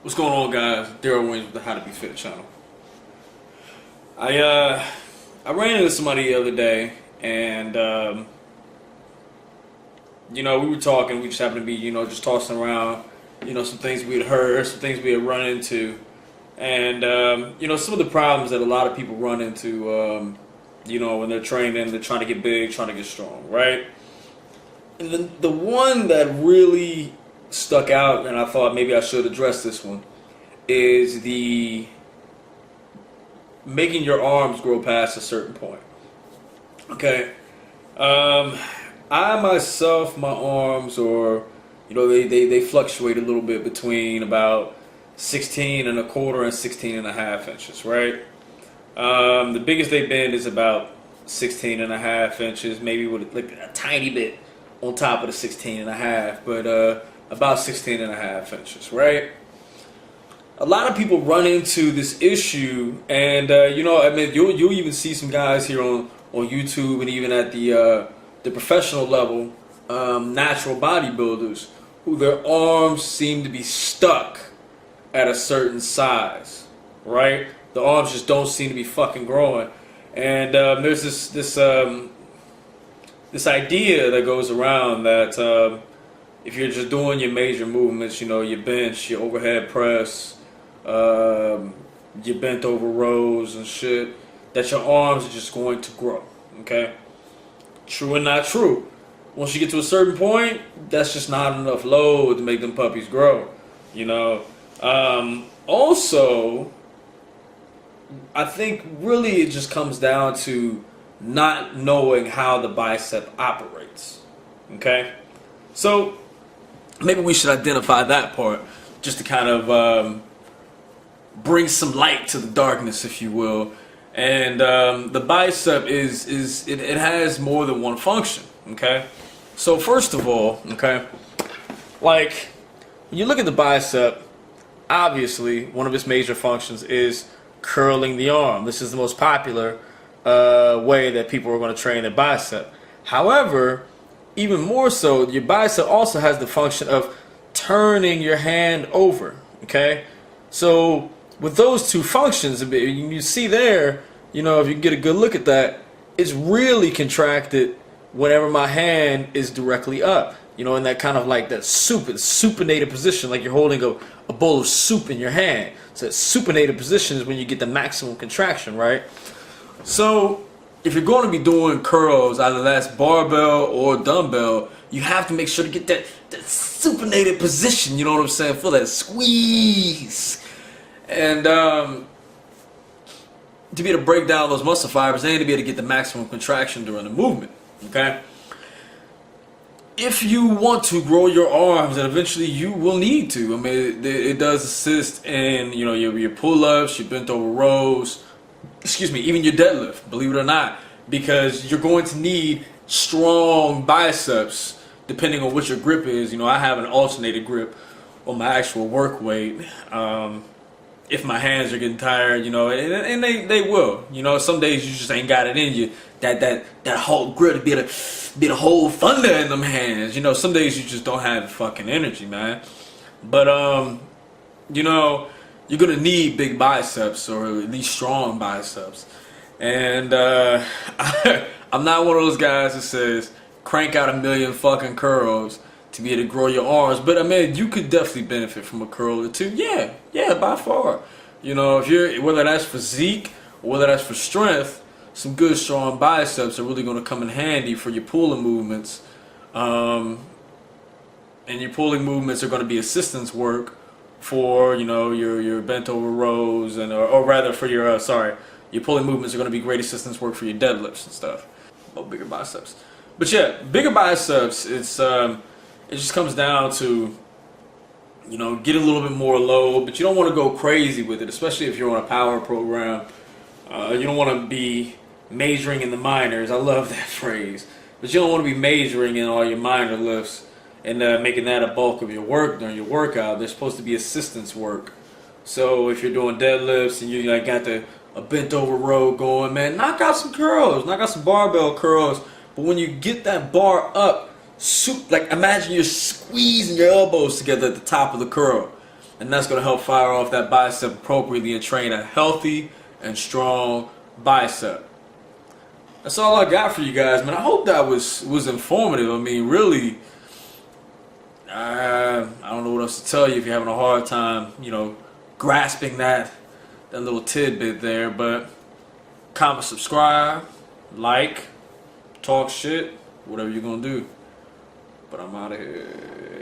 What's going on, guys? Daryl Williams with the How to Be Fit channel. I ran into somebody the other day, and we were talking. We just happened to be just tossing around some things we had heard, some things we had run into, and some of the problems that a lot of people run into when they're training, they're trying to get big, trying to get strong, right? And the one that really stuck out, and I thought maybe I should address this one, is the making your arms grow past a certain point. Okay, I myself, my arms, or they fluctuate a little bit between about 16 and a quarter and 16 and a half inches, right? The biggest they've been is about 16 and a half inches, maybe with like a tiny bit on top of the 16 and a half, but about 16 and a half inches, right? A lot of people run into this issue, and you'll even see some guys here on YouTube and even at the professional level, natural bodybuilders, who their arms seem to be stuck at a certain size, right? The arms just don't seem to be fucking growing, and there's this idea that goes around that if you're just doing your major movements, your bench, your overhead press, your bent over rows and shit, that your arms are just going to grow. Okay? True and not true. Once you get to a certain point, that's just not enough load to make them puppies grow. Also, I think really it just comes down to not knowing how the bicep operates. Okay? So maybe we should identify that part just to kind of bring some light to the darkness, if you will. And the bicep it has more than one function. Okay? So first of all, okay, like when you look at the bicep, obviously one of its major functions is curling the arm. This is the most popular way that people are going to train their bicep. However, even more so, your bicep also has the function of turning your hand over. Okay, so with those two functions, you see there, if you get a good look at that, it's really contracted whenever my hand is directly up. In that kind of like that supinated position, like you're holding a bowl of soup in your hand. So that supinated position is when you get the maximum contraction, right? So if you're going to be doing curls, either that's barbell or dumbbell, you have to make sure to get that supinated position, you know what I'm saying? Feel that squeeze. And to be able to break down those muscle fibers and to be able to get the maximum contraction during the movement, okay? If you want to grow your arms, and eventually you will need to, it does assist in, your pull-ups, your bent over rows, even your deadlift, believe it or not, because you're going to need strong biceps depending on what your grip is. I have an alternated grip on my actual work weight. If my hands are getting tired, and they will. Some days you just ain't got it in you. That whole grip to be able to hold thunder in them hands. Some days you just don't have the fucking energy, man. But you're gonna need big biceps, or at least strong biceps. And I'm not one of those guys that says crank out 1,000,000 fucking curls to be able to grow your arms, but you could definitely benefit from a curl or two. Yeah, by far. If you're, whether that's physique or whether that's for strength, some good strong biceps are really going to come in handy for your pulling movements. And your pulling movements are going to be assistance work for your bent over rows, and or rather for your pulling movements are going to be great assistance work for your deadlifts and stuff. Bigger biceps. But yeah, bigger biceps. It just comes down to, get a little bit more load, but you don't want to go crazy with it, especially if you're on a power program. You don't want to be majoring in the minors. I love that phrase. But you don't want to be majoring in all your minor lifts and making that a bulk of your work during your workout. There's supposed to be assistance work. So if you're doing deadlifts and you got a bent over row going, man, knock out some curls, knock out some barbell curls. But when you get that bar up, imagine you're squeezing your elbows together at the top of the curl. And that's going to help fire off that bicep appropriately and train a healthy and strong bicep. That's all I got for you guys, man. I hope that was informative. I mean, really, I don't know what else to tell you if you're having a hard time, grasping that little tidbit there. But comment, subscribe, like, talk shit, whatever you're gonna do. But I'm out of here.